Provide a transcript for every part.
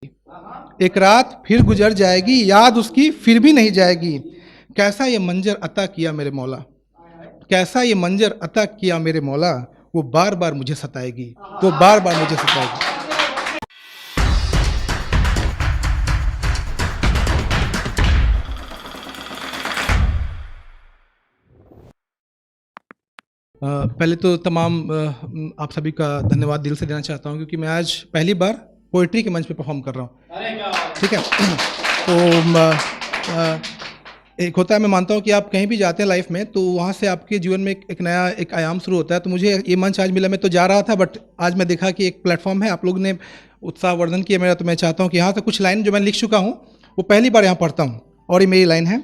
एक रात फिर गुजर जाएगी, याद उसकी फिर भी नहीं जाएगी। कैसा ये मंजर अता किया मेरे मौला, कैसा ये मंजर अता किया मेरे मौला, वो बार बार मुझे सताएगी, वो बार बार मुझे सताएगी। पहले तो तमाम आप सभी का धन्यवाद दिल से देना चाहता हूँ, क्योंकि मैं आज पहली बार पोइट्री के मंच पे परफॉर्म कर रहा हूँ। ठीक है। तो एक होता है, मैं मानता हूँ कि आप कहीं भी जाते हैं लाइफ में तो वहाँ से आपके जीवन में एक नया एक आयाम शुरू होता है। तो मुझे ये मंच आज मिला, मैं तो जा रहा था बट आज मैं देखा कि एक प्लेटफॉर्म है, आप लोग ने उत्साहवर्धन किया मेरा। तो मैं चाहता हूँ कि यहाँ से कुछ लाइन जो मैं लिख चुका हूँ वो पहली बार यहाँ पढ़ता हूँ और ये मेरी लाइन है।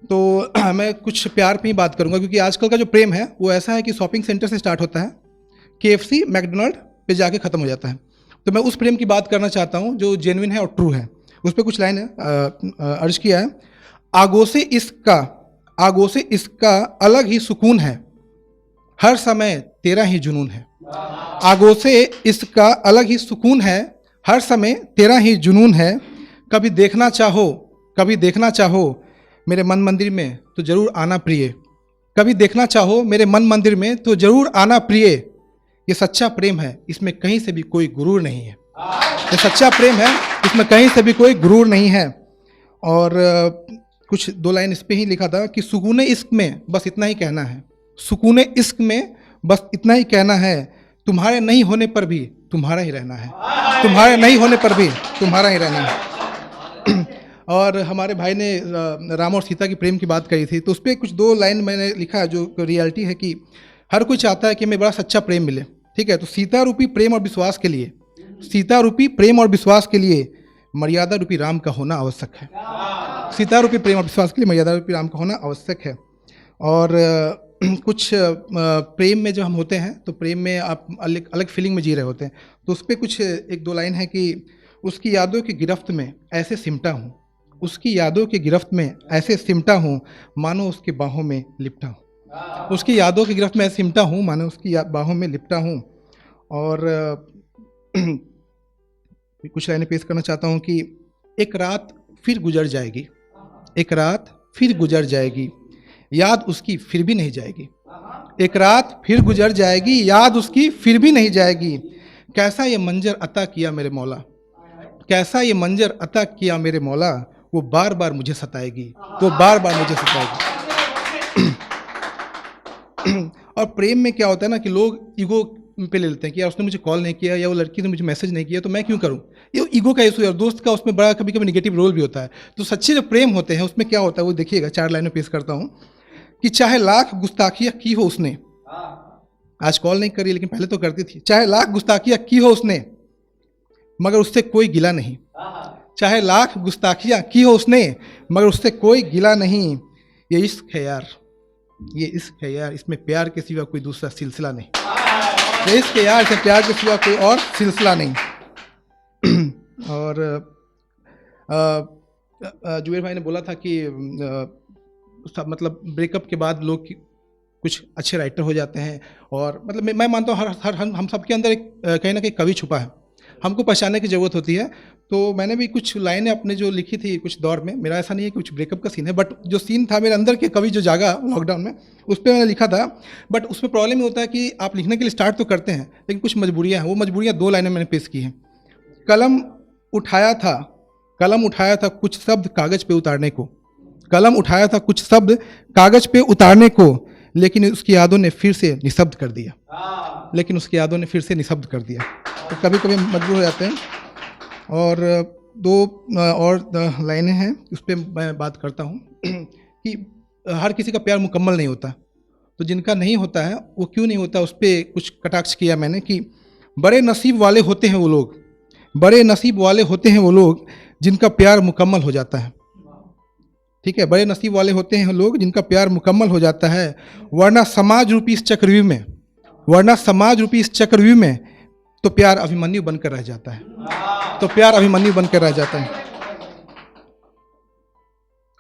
तो मैं कुछ प्यार पे ही बात करूँगा, क्योंकि आजकल का जो प्रेम है वो ऐसा है कि शॉपिंग सेंटर से स्टार्ट होता है, KFC मैकडोनल्ड पे जाके ख़त्म हो जाता है। तो मैं उस प्रेम की बात करना चाहता हूँ जो जेन्युइन है और ट्रू है। उस पर कुछ लाइन है, अर्ज किया है। आगोशे इसका अलग ही सुकून है, हर समय तेरा ही जुनून है। आगोशे इसका अलग ही सुकून है, हर समय तेरा ही जुनून है। कभी देखना चाहो मेरे मन मंदिर में तो जरूर आना प्रिय, कभी देखना चाहो मेरे मन मंदिर में तो जरूर आना प्रिय। ये सच्चा प्रेम है, इसमें कहीं से भी कोई गुरूर नहीं है। ये सच्चा प्रेम है, इसमें कहीं से भी कोई गुरूर नहीं है। और कुछ दो लाइन इस पे ही लिखा था कि सुकूने इश्क में बस इतना ही कहना है, सुकूने इश्क में बस इतना ही कहना है। तुम्हारे नहीं होने पर भी तुम्हारा ही रहना है, तुम्हारे नहीं होने पर भी तुम्हारा ही रहना है। और हमारे भाई ने राम और सीता की प्रेम की बात करी थी, तो उस पर कुछ दो लाइन मैंने लिखा जो रियलिटी है कि हर कोई चाहता है कि हमें बड़ा सच्चा प्रेम मिले। ठीक है। तो सीता रूपी प्रेम और विश्वास के लिए, सीता रूपी प्रेम और विश्वास के लिए मर्यादा रूपी राम का होना आवश्यक है। सीता रूपी प्रेम और विश्वास के लिए मर्यादा रूपी राम का होना आवश्यक है। और कुछ प्रेम में जो हम होते हैं तो प्रेम में आप अलग अलग फीलिंग में जी रहे होते हैं। तो उस पर कुछ एक दो लाइन है कि उसकी यादों की गिरफ्त में ऐसे सिमटा हूँ, उसकी यादों की गिरफ्त में ऐसे सिमटा हूँ, मानो उसकी बाहों में लिपटा हूँ। उसकी यादों की गिरफ्त में ऐसे सिमटा हूँ, मानो उसकी बाहों में लिपटा हूँ। और कुछ लाइनें पेश करना चाहता हूँ कि एक रात फिर गुजर जाएगी, एक रात फिर गुजर जाएगी, याद उसकी फिर भी नहीं जाएगी। एक रात फिर गुजर जाएगी, याद उसकी फिर भी नहीं जाएगी। कैसा ये मंजर अता किया मेरे मौला, कैसा ये मंजर अता किया मेरे मौला, वो बार बार मुझे सताएगी, वो बार बार मुझे सताएगी। और प्रेम में क्या होता है ना कि लोग ईगो पे ले लेते हैं कि यार उसने मुझे कॉल नहीं किया या वो लड़की ने मुझे मैसेज नहीं किया तो मैं क्यों करूं। ये ईगो का इशू है, और दोस्त का उसमें बड़ा कभी कभी निगेटिव रोल भी होता है। तो सच्चे जो प्रेम होते हैं उसमें क्या होता है वो देखिएगा, 4 लाइनें पेश करता हूं कि चाहे लाख गुस्ताखियां की हो उसने, आज कॉल नहीं करी लेकिन पहले तो करती थी, चाहे लाख गुस्ताखियां की हो उसने मगर उससे कोई गिला नहीं, चाहे लाख गुस्ताखियां की हो उसने मगर उससे कोई गिला नहीं। ये इश्क है यार, ये इश्क है यार, इसमें प्यार के सिवा कोई दूसरा सिलसिला नहीं। ये इश्क है यार, इसमें प्यार के सिवा कोई और सिलसिला नहीं। और जुबेर भाई ने बोला था कि मतलब ब्रेकअप के बाद लोग कुछ अच्छे राइटर हो जाते हैं। और मतलब मैं मानता हूँ हर हम सबके अंदर एक कहीं ना कहीं कवि छुपा है, हमको पहचानने की ज़रूरत होती है। तो मैंने भी कुछ लाइनें अपने जो लिखी थी कुछ दौर में, मेरा ऐसा नहीं है कि कुछ ब्रेकअप का सीन है, बट जो सीन था मेरे अंदर के कवि जो जागा लॉकडाउन में उस पर मैंने लिखा था। बट उसमें प्रॉब्लम ये होता है कि आप लिखने के लिए स्टार्ट तो करते हैं लेकिन कुछ मजबूरियाँ हैं, वो मजबूरियाँ 2 लाइनें मैंने पेश की हैं। कलम उठाया था कुछ शब्द कागज़ पे उतारने को, कलम उठाया था कुछ शब्द कागज़ पे उतारने को, लेकिन उसकी यादों ने फिर से निशब्द कर दिया, लेकिन उसकी यादों ने फिर से निशब्द कर दिया। तो कभी कभी मजबूर हो जाते हैं। और 2 और लाइनें हैं उस पर मैं बात करता हूँ कि हर किसी का प्यार मुकम्मल नहीं होता, तो जिनका नहीं होता है वो क्यों नहीं होता उस पर कुछ कटाक्ष किया मैंने कि बड़े नसीब वाले होते हैं वो लोग, बड़े नसीब वाले होते हैं वो लोग जिनका प्यार मुकम्मल हो जाता है। ठीक है, बड़े नसीब वाले होते हैं लोग जिनका प्यार मुकम्मल हो जाता है, वरना समाज रूपी इस चक्रव्यूह में, वरना समाज रूपी इस चक्रव्यूह में तो प्यार अभिमन्यु बनकर रह जाता है, तो प्यार अभिमन्यु बनकर रह जाता है।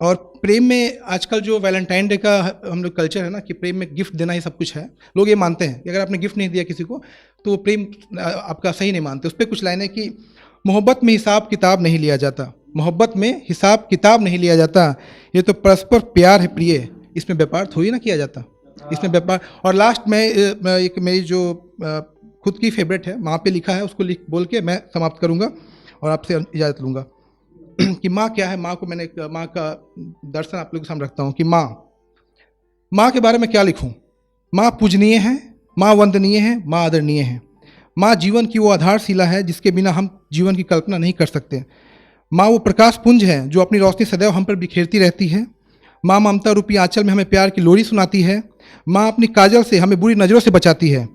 और प्रेम में आजकल जो वैलेंटाइन डे का हम लोग कल्चर है ना कि प्रेम में गिफ्ट देना ही सब कुछ है, लोग ये मानते हैं कि अगर आपने गिफ्ट नहीं दिया किसी को तो वो प्रेम आपका सही नहीं मानते। उस पर कुछ लाइनें कि मोहब्बत में हिसाब किताब नहीं लिया जाता, मोहब्बत में हिसाब किताब नहीं लिया जाता, ये तो परस्पर प्यार है प्रिय, इसमें व्यापार थोड़ी ना किया जाता, इसमें व्यापार। और लास्ट में एक मेरी जो खुद की फेवरेट है, वहाँ पे लिखा है, उसको लिख बोल के मैं समाप्त करूँगा और आपसे इजाज़त लूँगा कि माँ क्या है। माँ को मैंने माँ का दर्शन आप लोगों के सामने रखता हूँ कि माँ के बारे में क्या लिखूँ। माँ पूजनीय है, माँ वंदनीय है, माँ आदरणीय है। माँ जीवन की वो आधारशिला है जिसके बिना हम जीवन की कल्पना नहीं कर सकते। माँ वो प्रकाश पुंज है जो अपनी रोशनी सदैव हम पर बिखेरती रहती है। माँ ममता रूपी आंचल में हमें प्यार की लोरी सुनाती है। माँ अपनी काजल से हमें बुरी नज़रों से बचाती है।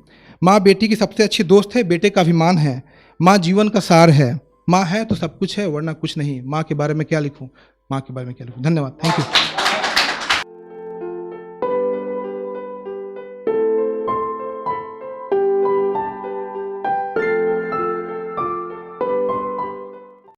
माँ बेटी की सबसे अच्छी दोस्त है, बेटे का अभिमान है। माँ जीवन का सार है। माँ है तो सब कुछ है, वरना कुछ नहीं। माँ के बारे में क्या लिखूँ, माँ के बारे में क्या लिखूँ। धन्यवाद, थैंक यू।